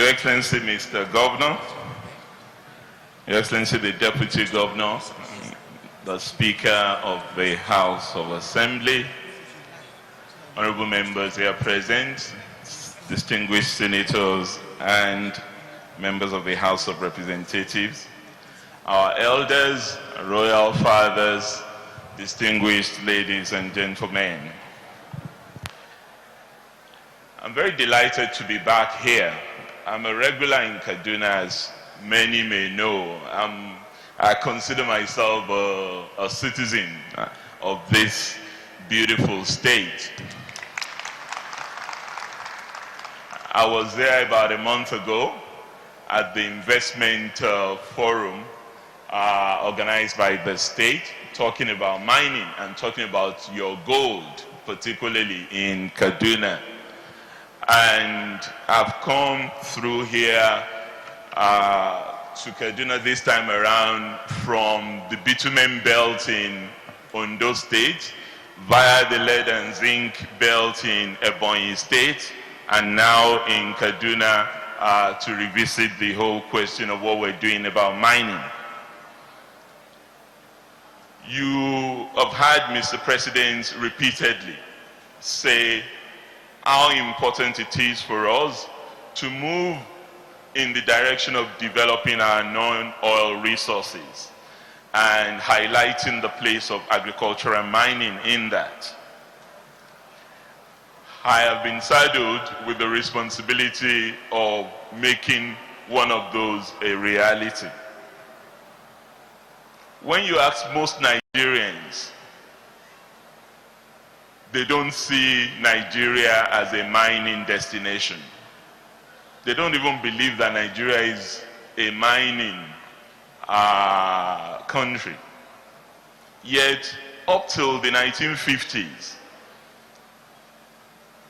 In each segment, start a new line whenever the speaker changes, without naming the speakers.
Your Excellency, Mr. Governor, Your Excellency, the Deputy Governor, the Speaker of the House of Assembly, honorable members here present, distinguished senators and members of the House of Representatives, our elders, royal fathers, distinguished ladies and gentlemen. I'm very delighted to be back here. I'm a regular in Kaduna, as many may know. I consider myself a citizen of this beautiful state. I was there about a month ago at the investment forum organized by the state, talking about mining and talking about your gold, particularly in Kaduna. And I've come through here to Kaduna this time around from the bitumen belt in Ondo State, via the lead and zinc belt in Ebonyi State, and now in Kaduna to revisit the whole question of what we're doing about mining. You have heard Mr. President repeatedly say how important it is for us to move in the direction of developing our non-oil resources and highlighting the place of agriculture and mining in that. I have been saddled with the responsibility of making one of those a reality. When you ask most Nigerians, they don't see Nigeria as a mining destination. They don't even believe that Nigeria is a mining country. Yet, up till the 1950s,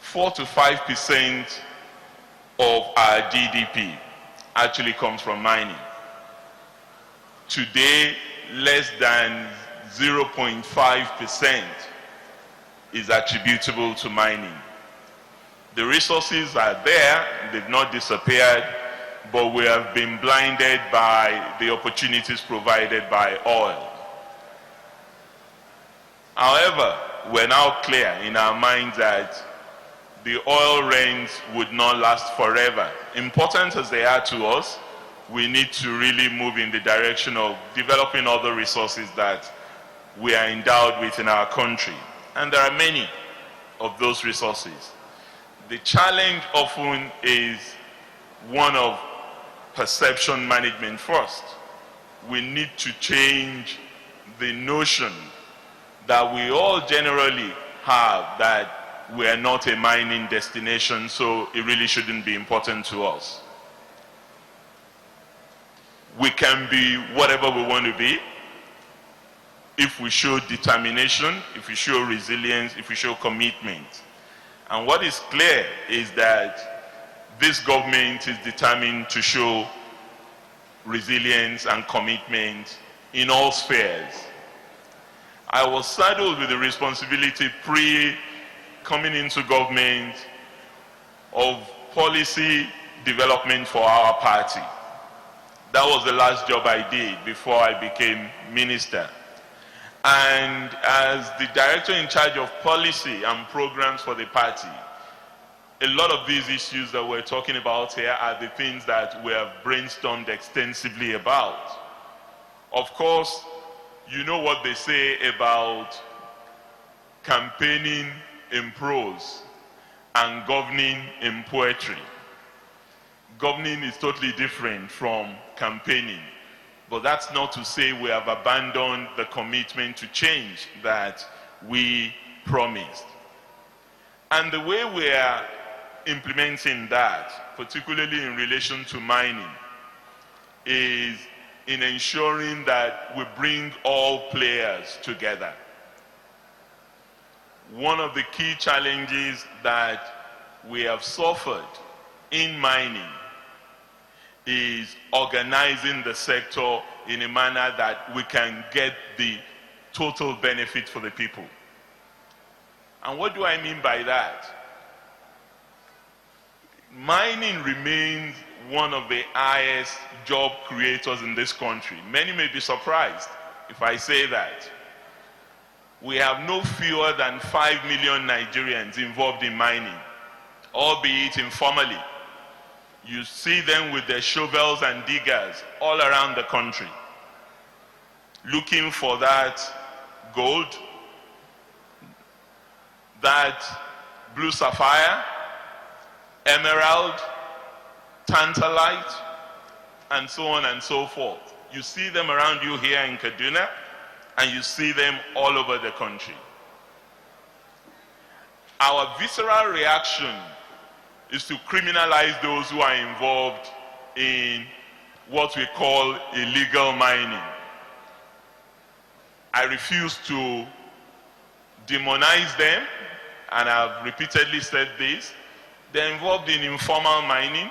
4 to 5% of our GDP actually comes from mining. Today, less than 0.5% is attributable to mining. The resources are there, they've not disappeared, but we have been blinded by the opportunities provided by oil. However, we're now clear in our minds that the oil rains would not last forever. Important as they are to us, we need to really move in the direction of developing other resources that we are endowed with in our country. And there are many of those resources. The challenge often is one of perception management first. We need to change the notion that we all generally have that we are not a mining destination, so it really shouldn't be important to us. We can be whatever we want to be if we show determination, if we show resilience, if we show commitment. And what is clear is that this government is determined to show resilience and commitment in all spheres. I was saddled with the responsibility coming into government of policy development for our party. That was the last job I did before I became minister. And as the director in charge of policy and programs for the party, a lot of these issues that we're talking about here are the things that we have brainstormed extensively about. Of course, you know what they say about campaigning in prose and governing in poetry. Governing is totally different from campaigning. But that's not to say we have abandoned the commitment to change that we promised. And the way we are implementing that, particularly in relation to mining, is in ensuring that we bring all players together. One of the key challenges that we have suffered in mining is organizing the sector in a manner that we can get the total benefit for the people. And what do I mean by that? Mining remains one of the highest job creators in this country. Many may be surprised if I say that. We have no fewer than 5 million Nigerians involved in mining, albeit informally. You see them with their shovels and diggers all around the country, looking for that gold, that blue sapphire, emerald, tantalite, and so on and so forth. You see them around you here in Kaduna, and you see them all over the country. Our visceral reaction is to criminalize those who are involved in what we call illegal mining. I refuse to demonize them, and I've repeatedly said this. They're involved in informal mining.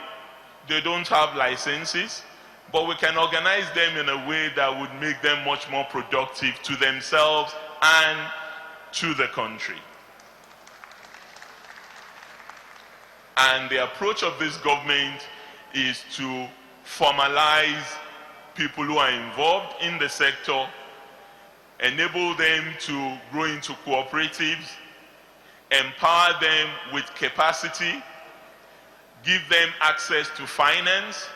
They don't have licenses, but we can organize them in a way that would make them much more productive to themselves and to the country. And the approach of this government is to formalize people who are involved in the sector, enable them to grow into cooperatives, empower them with capacity, give them access to finance,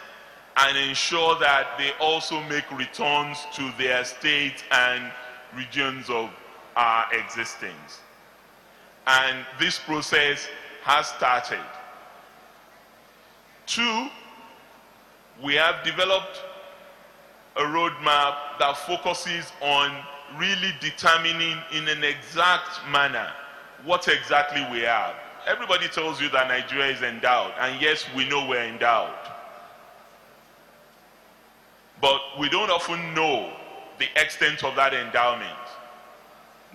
and ensure that they also make returns to their state and regions of existence. And this process has started. 2, we have developed a roadmap that focuses on really determining in an exact manner what exactly we have. Everybody tells you that Nigeria is endowed, and yes, we know we're endowed. But we don't often know the extent of that endowment,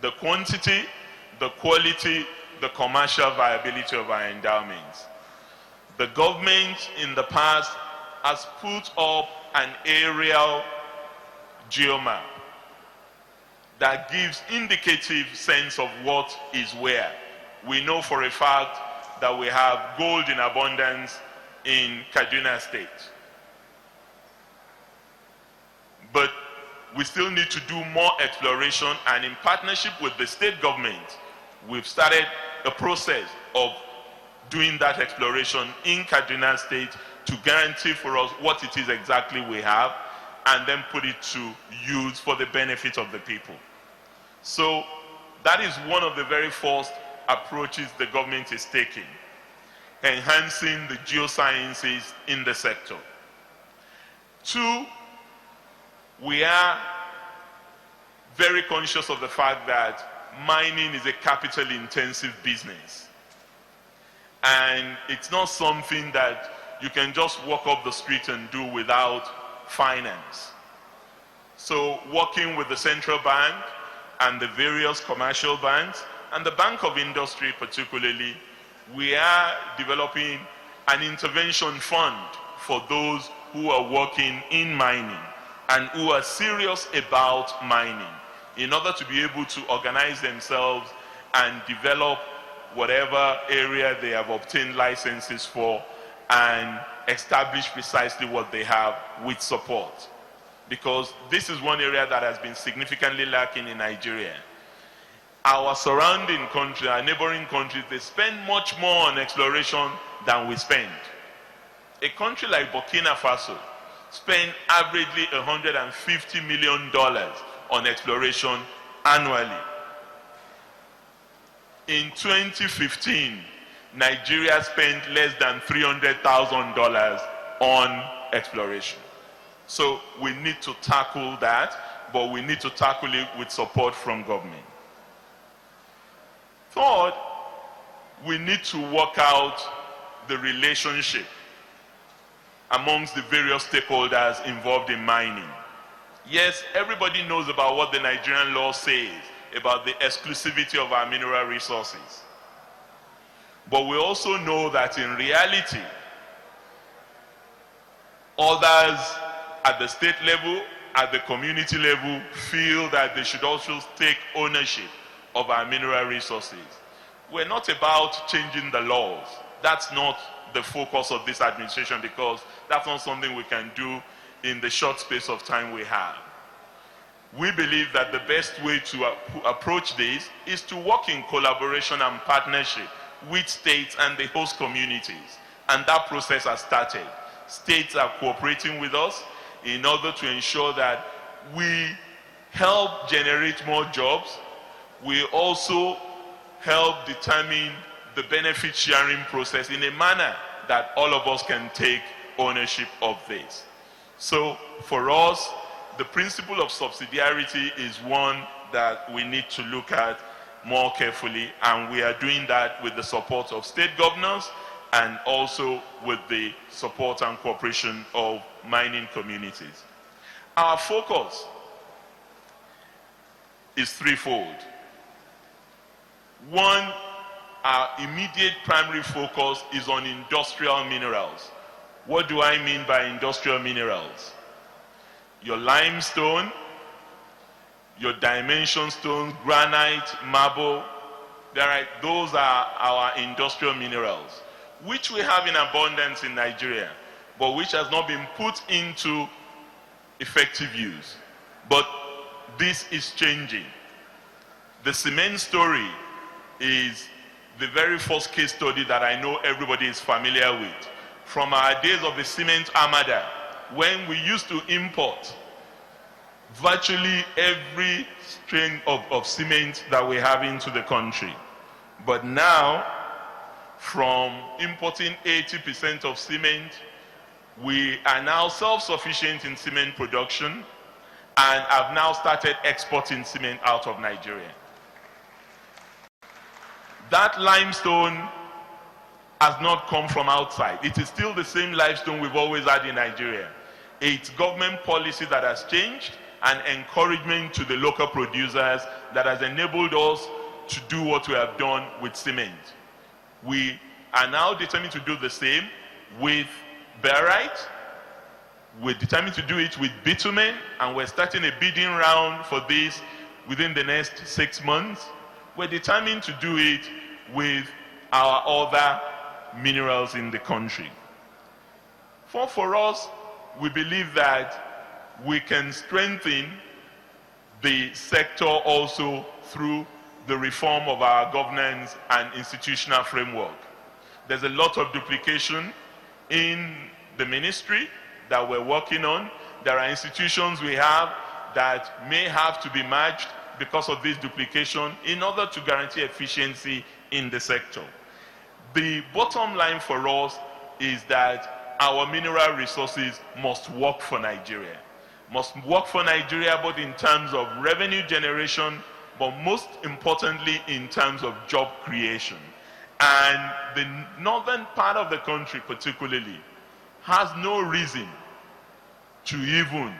the quantity, the quality, the commercial viability of our endowments. The government in the past has put up an aerial geomap that gives indicative sense of what is where. We know for a fact that we have gold in abundance in Kaduna State. But we still need to do more exploration, and in partnership with the state government, we've started a process of doing that exploration in Kaduna State to guarantee for us what it is exactly we have, and then put it to use for the benefit of the people. So that is one of the very first approaches the government is taking, enhancing the geosciences in the sector. 2, we are very conscious of the fact that mining is a capital-intensive business. And it's not something that you can just walk up the street and do without finance. So working with the central bank and the various commercial banks, and the Bank of Industry particularly, we are developing an intervention fund for those who are working in mining and who are serious about mining, in order to be able to organize themselves and develop whatever area they have obtained licenses for and establish precisely what they have with support. Because this is one area that has been significantly lacking in Nigeria. Our surrounding countries, our neighboring countries, they spend much more on exploration than we spend. A country like Burkina Faso spend averagely $150 million on exploration annually. In 2015, Nigeria spent less than $300,000 on exploration. So we need to tackle that, but we need to tackle it with support from government. Third, we need to work out the relationship amongst the various stakeholders involved in mining. Yes, everybody knows about what the Nigerian law says about the exclusivity of our mineral resources. But we also know that in reality, others at the state level, at the community level, feel that they should also take ownership of our mineral resources. We're not about changing the laws, that's not the focus of this administration, because that's not something we can do in the short space of time we have. We believe that the best way to approach this is to work in collaboration and partnership with states and the host communities. And that process has started. States are cooperating with us in order to ensure that we help generate more jobs. We also help determine the benefit sharing process in a manner that all of us can take ownership of this. So for us, the principle of subsidiarity is one that we need to look at more carefully, and we are doing that with the support of state governors and also with the support and cooperation of mining communities. Our focus is threefold. One, our immediate primary focus is on industrial minerals. What do I mean by industrial minerals? Your limestone, your dimension stones, granite, marble, those are our industrial minerals, which we have in abundance in Nigeria, but which has not been put into effective use. But this is changing. The cement story is the very first case study that I know everybody is familiar with. From our days of the cement armada, when we used to import virtually every string of cement that we have into the country. But now, from importing 80% of cement, we are now self-sufficient in cement production and have now started exporting cement out of Nigeria. That limestone has not come from outside. It is still the same limestone we've always had in Nigeria. It's government policy that has changed and encouragement to the local producers that has enabled us to do what we have done with cement. We are now determined to do the same with barite. We're determined to do it with bitumen, and we're starting a bidding round for this within the next 6 months. We're determined to do it with our other minerals in the country. For us, we believe that we can strengthen the sector also through the reform of our governance and institutional framework. There's a lot of duplication in the ministry that we're working on. There are institutions we have that may have to be merged because of this duplication in order to guarantee efficiency in the sector. The bottom line for us is that our mineral resources must work for Nigeria. Must work for Nigeria both in terms of revenue generation, but most importantly in terms of job creation. And the northern part of the country particularly has no reason to even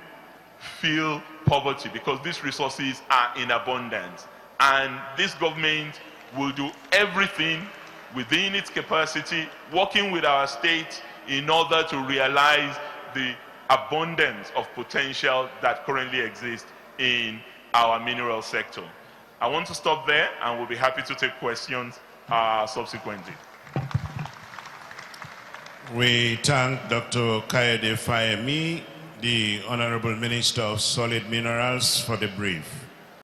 feel poverty because these resources are in abundance. And this government will do everything within its capacity, working with our states in order to realize the abundance of potential that currently exists in our mineral sector. I want to stop there, and we'll be happy to take questions subsequently.
We thank Dr. Kayode Fayemi, the Honorable Minister of Solid Minerals, for the brief.